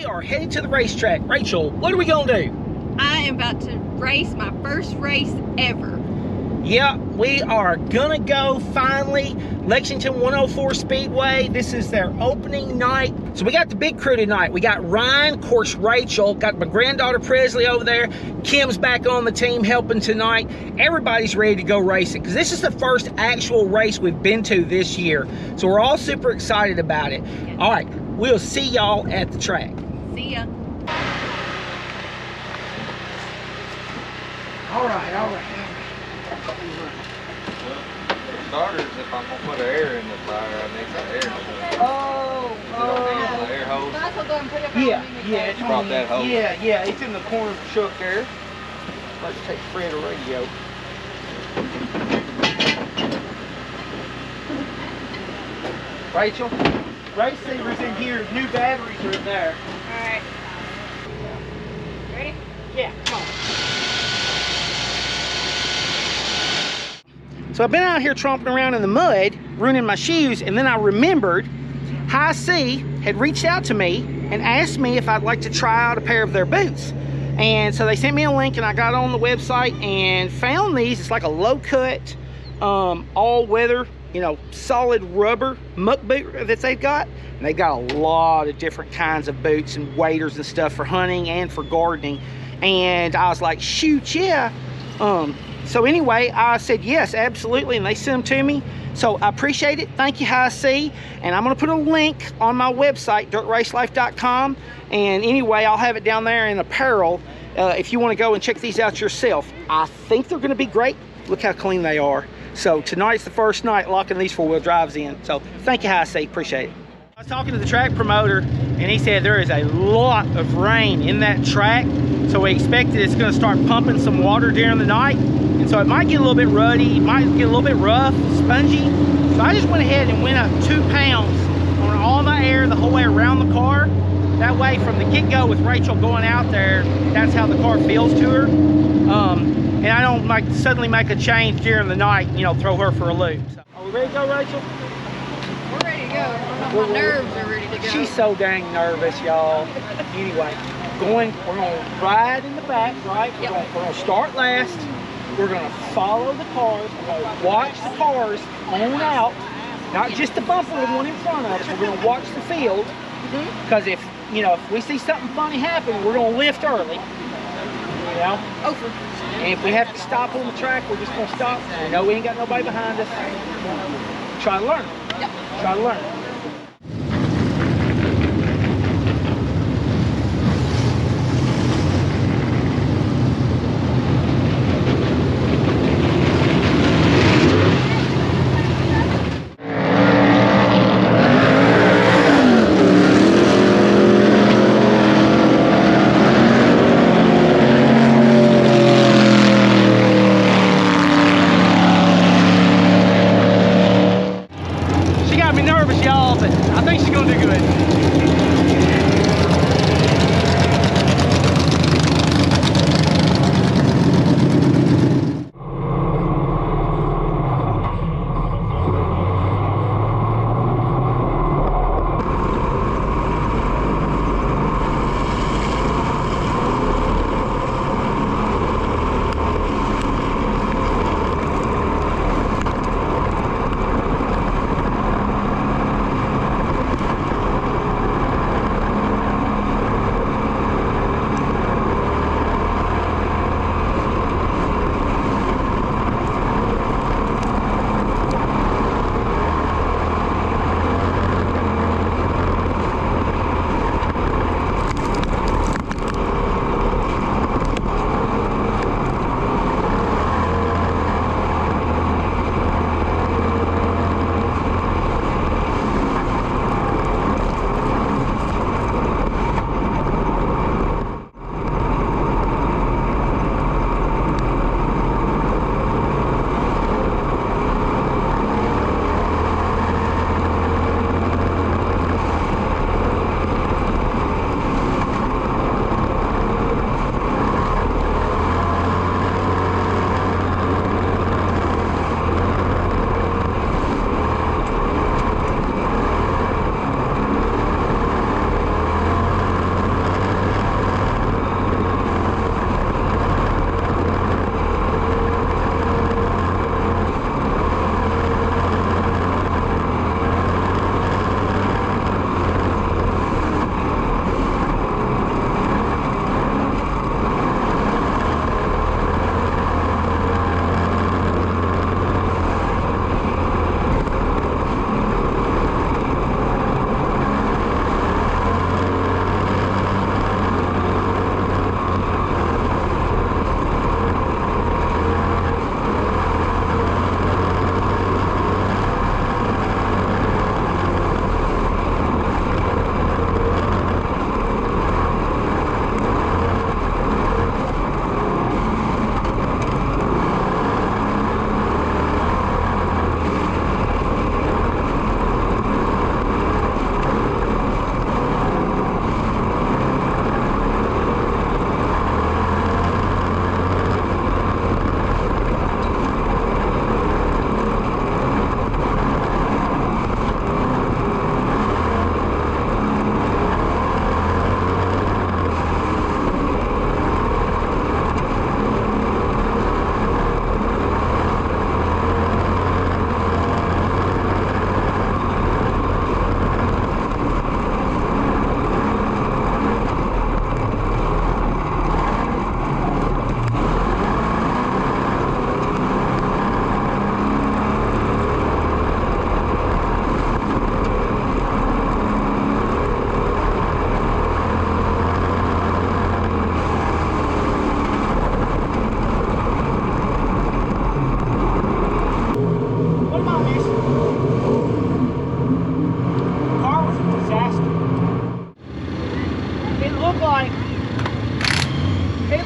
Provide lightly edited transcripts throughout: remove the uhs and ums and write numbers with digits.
we are headed to the racetrack. Rachel, what are we gonna do? I am about to race my first race ever. Yeah, we are gonna go finally. Lexington 104 Speedway. This is their opening night. So we got the big crew tonight. We got Ryan, of course Rachel, got my granddaughter Presley over there. Kim's back on the team helping tonight. Everybody's ready to go racing because this is the first actual race we've been to this year. So we're all super excited about it. Yeah. All right, we'll see y'all at the track. See ya. All right. Starters, if I'm gonna put air in the fire, I need some air. Oh, The air hose. Might as well go and put it yeah, it's Drop that hose. Yeah, it's in the corner of the truck there. Let's take Fred a radio. Rachel, race sealer's in here. New batteries are in there. All right. Ready? Yeah, come on. So I've been out here tromping around in the mud, ruining my shoes, and then I remembered High C had reached out to me and asked me if I'd like to try out a pair of their boots. And so they sent me a link and I got on the website and found these. It's like a low cut, all weather, you know, solid rubber muck boot that they've got. And they've got a lot of different kinds of boots and waders and stuff for hunting and for gardening. And I was like, shoot, yeah. So anyway, I said yes, absolutely, and they sent them to me. So I appreciate it. Thank you, High C. And I'm going to put a link on my website, dirtracelife.com. And anyway, I'll have it down there in apparel if you want to go and check these out yourself. I think they're going to be great. Look how clean they are. So tonight's the first night locking these four-wheel drives in. So thank you, High C. Appreciate it. I was talking to the track promoter, and he said there is a lot of rain in that track. So we expected it's going to start pumping some water during the night. And so it might get a little bit ruddy, it might get a little bit rough, spongy. So I just went ahead and went up 2 pounds on all my air the whole way around the car. That way from the get-go with Rachel going out there, that's how the car feels to her. And I don't suddenly make a change during the night, you know, throw her for a loop. So, are we ready to go, Rachel? We're ready to go. My nerves are ready to go. She's so dang nervous, y'all. Anyway, we're gonna ride in the back, right? We're gonna start last. We're gonna follow the cars. We're gonna watch the cars on out, not just the bumper with one in front of us. We're gonna watch the field because if we see something funny happen, we're gonna lift early. You know. Over. And if we have to stop on the track, we're just gonna stop. We know we ain't got nobody behind us. Try to learn. Yep. Try to learn. She got me nervous, y'all.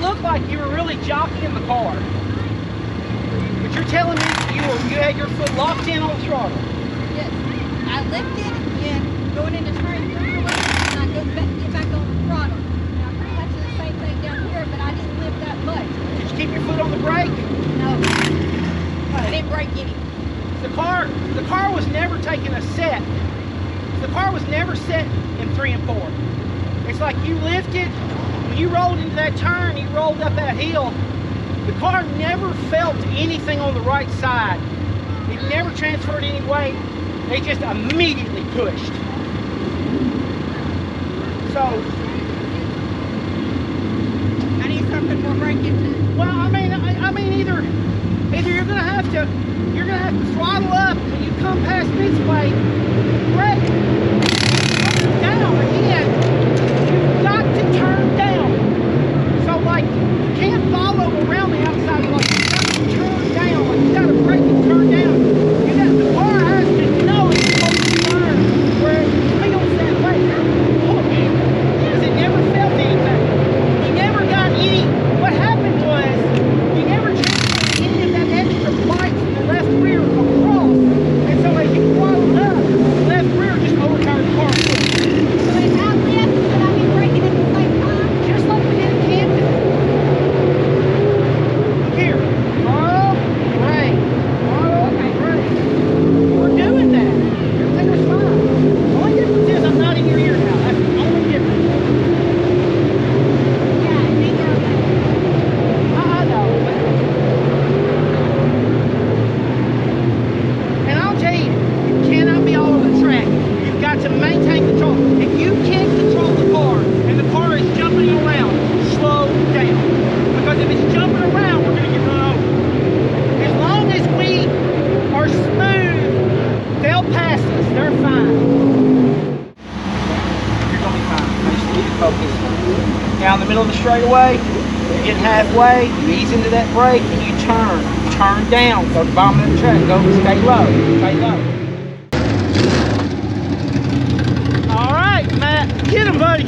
looked like you were really jockeying the car. But you're telling me you had your foot locked in on the throttle. Yes. I lifted and going into turn 3 and I get back on the throttle. Now pretty much the same thing down here, but I didn't lift that much. Did you keep your foot on the brake? No. I didn't break any. The car was never taking a set. The car was never set in 3 and 4. It's like you lifted, when you rolled into that turn, you rolled up that hill, the car never felt anything on the right side. It never transferred any weight. They just immediately pushed. So I need something more braking to. well, I mean either you're gonna have to throttle up when you come past Speedway, brake down again. You've got to turn down. So like you can't follow around the outside. Like you got to turn down. Like you got to brake and turn down. The car has to know it's supposed to turn where it feels that way. Because it never felt anything. You never got any. What happened was you never transferred any of that extra bite from the left rear across. And so as you throttled up, the left rear just overturned the car. So it's out left, but I be braking at the same time. Just like we did in Camden. Look here. Oh, brake. Oh, brake. We're doing that. Everything was fine. The only difference is I'm not in your ear now. That's the only difference. Yeah, and then you're okay. I know. And I'll tell you, you cannot be all over the track. You've got to maintain control. If you can't control the car and the car is jumping around, slow down. Because if it's jumping around, we're going to get run over. As long as we are smooth, they'll pass us. They're fine. You're going to be fine. I just need to focus. Down the middle of the straightaway, you get halfway, you ease into that brake, and you turn. Turn down. Go to the bottom of the track. Go, stay low. Stay low. All right, Matt. Get him, buddy.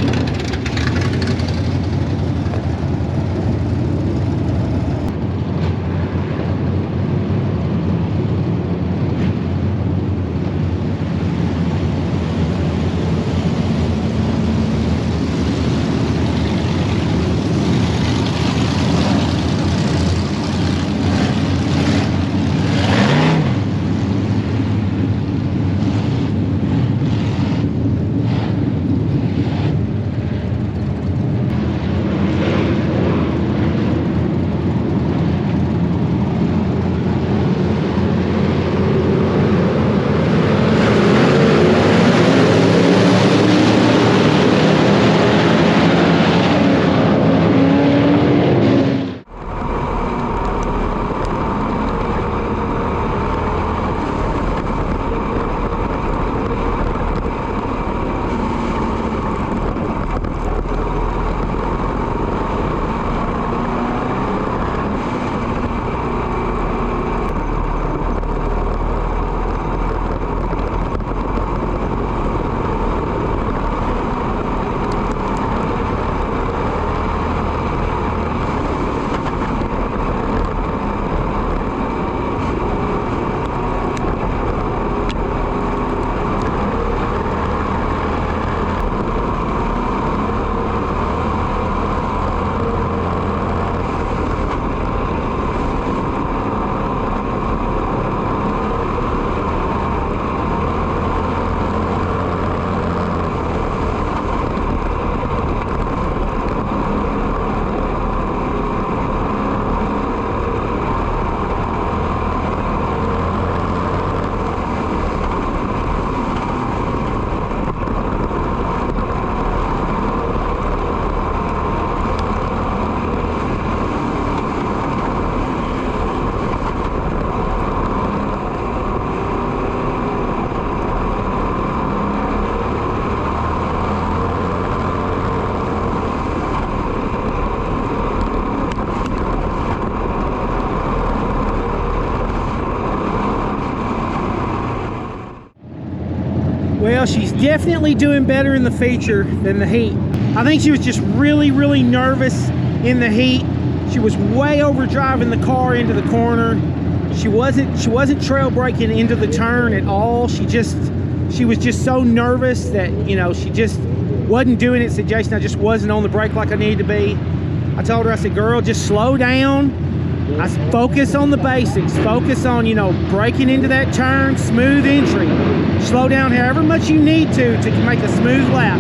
Well, she's definitely doing better in the feature than the heat. I think she was just really, really nervous in the heat. She was way over driving the car into the corner. She wasn't trail braking into the turn at all. She was just so nervous that, you know, she just wasn't doing it. Said, Jason, I just wasn't on the brake like I needed to be. I told her, I said, girl, just slow down. I said, focus on the basics. Focus on, you know, braking into that turn, smooth entry. Slow down however much you need to make a smooth lap.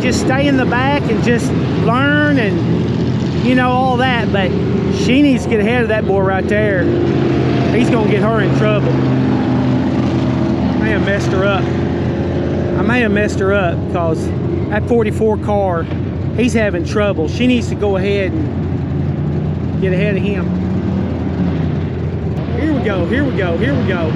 Just stay in the back and just learn and, you know, all that, but she needs to get ahead of that boy right there. He's gonna get her in trouble. I may have messed her up. I may have messed her up because that 44 car, he's having trouble. She needs to go ahead and get ahead of him. Here we go, here we go, here we go.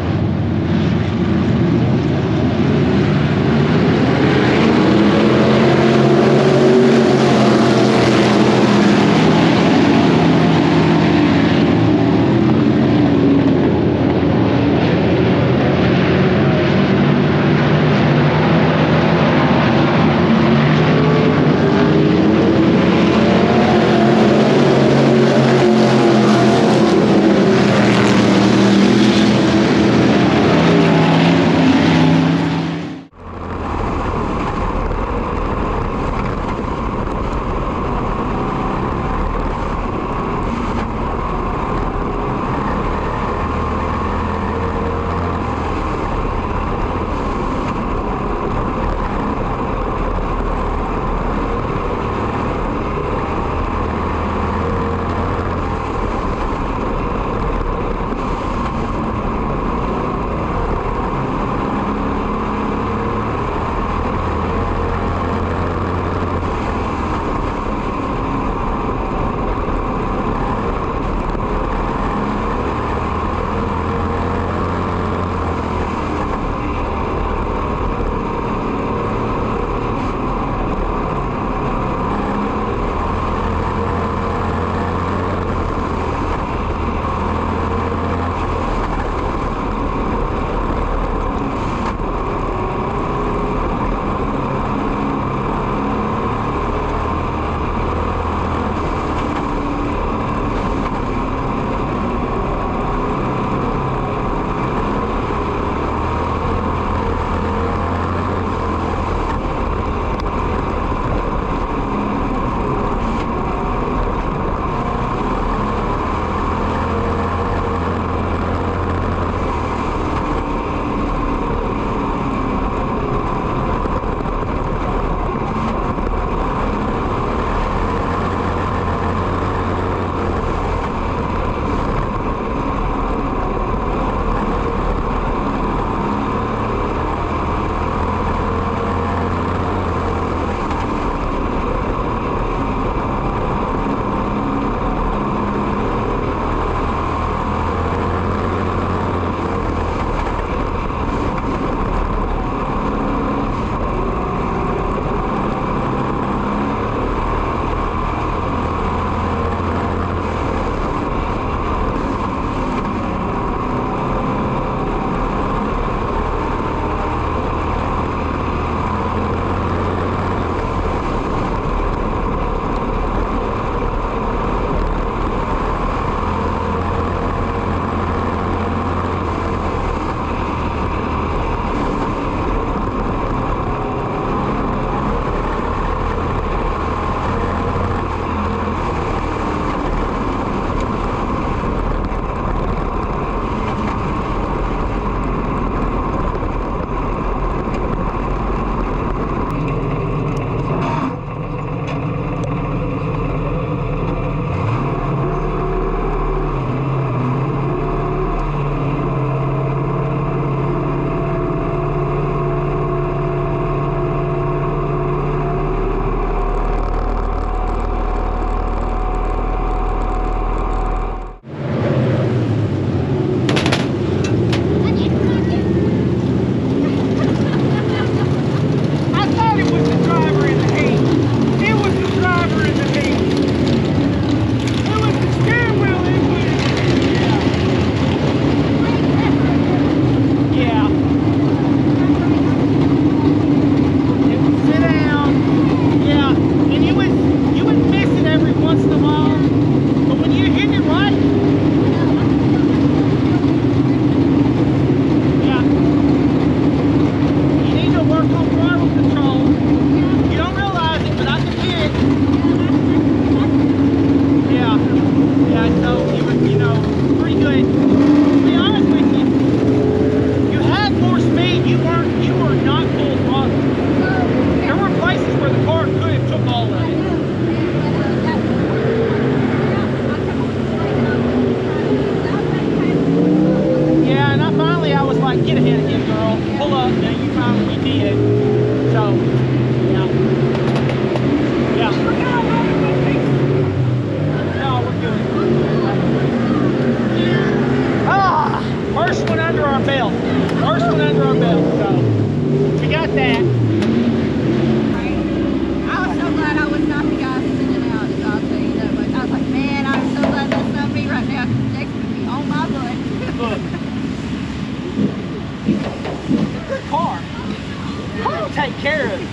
take care of it.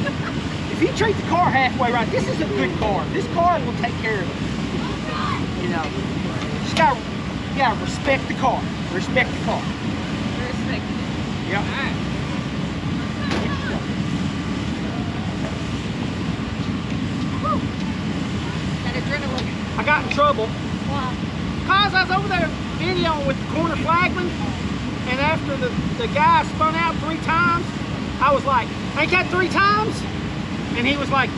If you treat the car halfway right, this is a good car. This car will take care of it. You know, just gotta respect the car. Respect the car. Respect it. Yep. All right. Whew. That adrenaline. I got in trouble Wow. because I was over there videoing with the corner flagman, and after the guy spun out 3 times, I was like, ain't that 3 times? And he was like,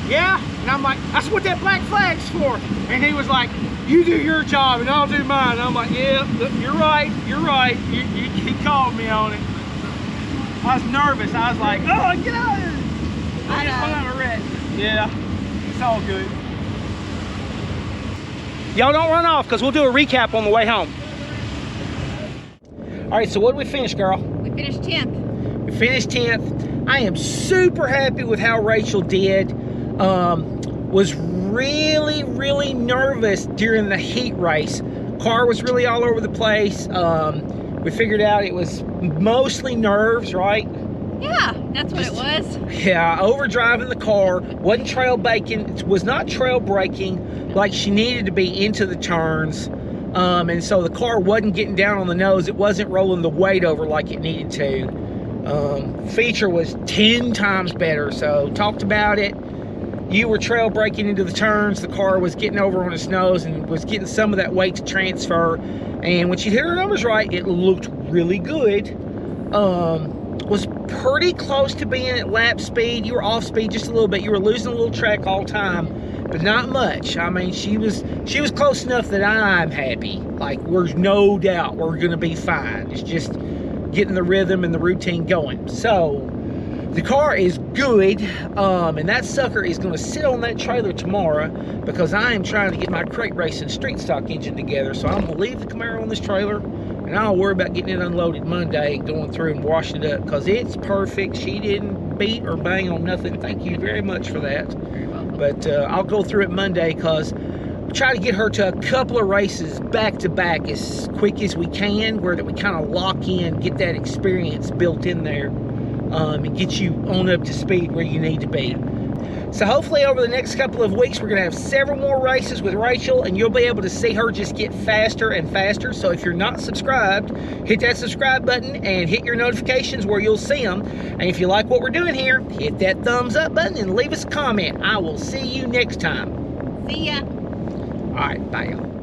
yeah. And I'm like, that's what that black flag's for. And he was like, you do your job and I'll do mine. And I'm like, yeah, you're right, you're right. He called me on it. I was nervous. I was like, oh, get out of here. I just went on a wreck. Yeah, it's all good. Y'all don't run off because we'll do a recap on the way home. All right, so what did we finish, girl? We finished 10th. We finished 10th. I am super happy with how Rachel did. Was really nervous during the heat race. Car was really all over the place. We figured out it was mostly nerves, right? Yeah, that's what it was. Yeah, overdriving the car, wasn't trail braking, was not trail braking like she needed to be into the turns. And so the car wasn't getting down on the nose. It wasn't rolling the weight over like it needed to. Feature was 10 times better. So talked about it. You were trail braking into the turns. The car was getting over on its nose and was getting some of that weight to transfer. And when she hit her numbers right, it looked really good. Was pretty close to being at lap speed. You were off speed just a little bit. You were losing a little track all time, but not much. I mean, she was close enough that I'm happy. Like, there's no doubt we're gonna be fine. It's just getting the rhythm and the routine going. So the car is good, and that sucker is gonna sit on that trailer tomorrow because I am trying to get my crate racing street stock engine together. So I'm gonna leave the Camaro on this trailer, and I'll worry about getting it unloaded Monday and going through and washing it up because it's perfect. She didn't beat or bang on nothing. Thank you very much for that. But I'll go through it Monday because try to get her to a couple of races back to back as quick as we can, where that we kind of lock in, get that experience built in there, and get you on up to speed where you need to be. So hopefully over the next couple of weeks, we're gonna have several more races with Rachel, and you'll be able to see her just get faster and faster. So if you're not subscribed, hit that subscribe button and hit your notifications where you'll see them. And if you like what we're doing here, hit that thumbs up button and leave us a comment. I will see you next time. See ya. All right, bye y'all.